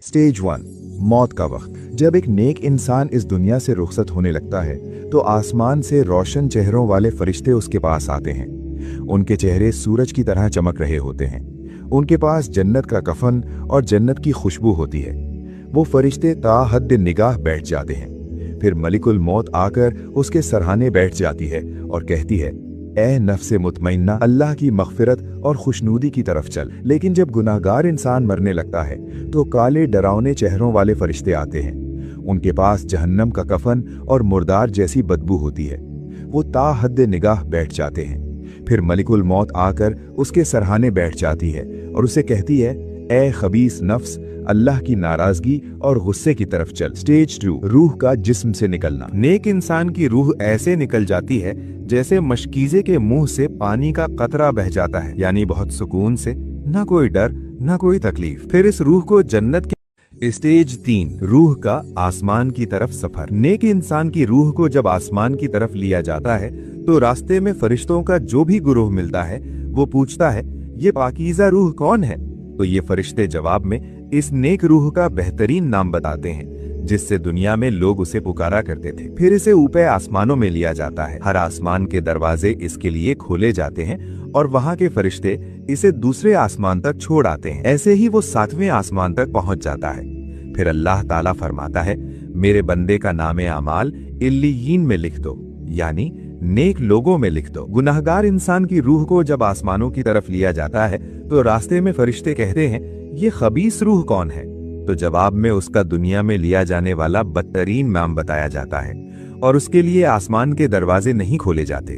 Stage 1, मौत का वक्त। जब एक नेक इंसान इस दुनिया से रुखसत होने लगता है तो आसमान से रोशन चेहरों वाले फरिश्ते उसके पास आते हैं। उनके चेहरे सूरज की तरह चमक रहे होते हैं। उनके पास जन्नत का कफन और जन्नत की खुशबू होती है। वो फरिश्ते ता हद निगाह बैठ जाते हैं। फिर मलिकुल मौत आकर उसके सरहाने बैठ जाती है और कहती है, ए नफ्से मुतमइन्ना, अल्लाह की मग़फ़िरत और खुशनूदी की तरफ चल। लेकिन जब गुनाहगार इंसान मरने लगता है तो काले डरावने चेहरों वाले फरिश्ते आते हैं। उनके पास जहन्नम का कफन और मुर्दार जैसी बदबू होती है। वो ता हद निगाह बैठ जाते हैं। फिर मलिकुल मौत आकर उसके सरहाने बैठ जाती है और उसे कहती है, ए खबीस नफ्स, अल्लाह की नाराजगी और गुस्से की तरफ चल। स्टेज 2, रूह का जिस्म से निकलना। नेक इंसान की रूह ऐसे निकल जाती है जैसे मशकीजे के मुंह से पानी का कतरा बह जाता है, यानी बहुत सुकून से, ना कोई डर ना कोई तकलीफ। फिर इस रूह को जन्नत के। स्टेज 3, रूह का आसमान की तरफ सफर। नेक इंसान की रूह को जब आसमान की तरफ लिया जाता है तो रास्ते में फरिश्तों का जो भी गुरूह मिलता है वो पूछता है, ये पाकीज़ा रूह कौन है? तो ये फरिश्ते जवाब में इस नेक रूह का बेहतरीन नाम बताते हैं जिससे दुनिया में लोग उसे पुकारा करते थे। फिर इसे ऊपर आसमानों में लिया जाता है। हर आसमान के दरवाजे इसके लिए खोले जाते हैं और वहाँ के फरिश्ते इसे दूसरे आसमान तक छोड़ आते हैं। ऐसे ही वो 7वें आसमान तक पहुँच जाता है। फिर अल्लाह ताला फरमाता है, मेरे बंदे का नामे अमाल इल्लियीन में लिख दो, यानी नेक लोगों में लिख दो। गुनाहगार इंसान की रूह को जब आसमानों की तरफ लिया जाता है तो रास्ते में फरिश्ते कहते हैं, ये खबीस रूह कौन है? तो जवाब में उसका दुनिया में लिया जाने वाला बदतरीन नाम बताया जाता है और उसके लिए आसमान के दरवाजे नहीं खोले जाते।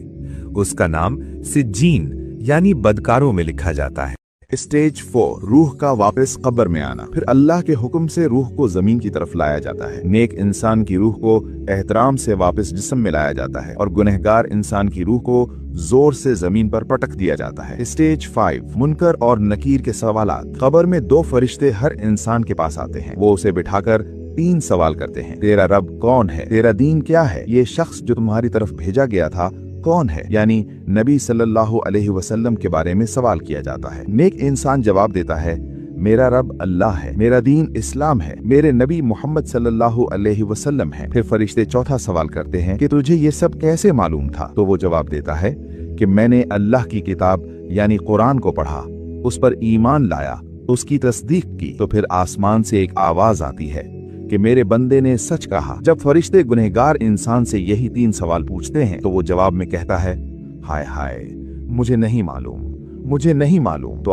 उसका नाम सिज्जीन यानी बदकारों में लिखा जाता है। स्टेज 4, रूह का वापस कब्र में आना। फिर अल्लाह के हुक्म से रूह को जमीन की तरफ लाया जाता है। नेक इंसान की रूह को एहतराम से वापस जिस्म में लाया जाता है और गुनहगार इंसान की रूह को जोर से जमीन पर पटक दिया जाता है। स्टेज 5, मुनकर और नकीर के सवालात। कब्र में 2 फरिश्ते हर इंसान के पास आते हैं। वो उसे बिठाकर 3 सवाल करते हैं। तेरा रब कौन है? तेरा दीन क्या है? ये शख्स जो तुम्हारी तरफ भेजा गया था कौन है? यानी नबी सल्लल्लाहु अलैहि वसल्लम के बारे में सवाल किया जाता है। नेक इंसान जवाब देता है, मेरा रब अल्लाह है, मेरा दीन इस्लाम है, मेरे नबी मोहम्मद सल्लल्लाहु अलैहि वसल्लम है। फिर फरिश्ते चौथा सवाल करते हैं कि तुझे ये सब कैसे मालूम था? तो वो जवाब देता है कि मैंने अल्लाह की किताब यानी कुरान को पढ़ा, उस पर ईमान लाया, उसकी तस्दीक की। तो फिर आसमान से एक आवाज आती है कि मेरे बंदे ने सच कहा। जब फरिश्ते गुनहगार इंसान से यही 3 सवाल पूछते हैं तो वो जवाब में कहता है, हाय हाय, मुझे नहीं मालूम, मुझे नहीं मालूम। तो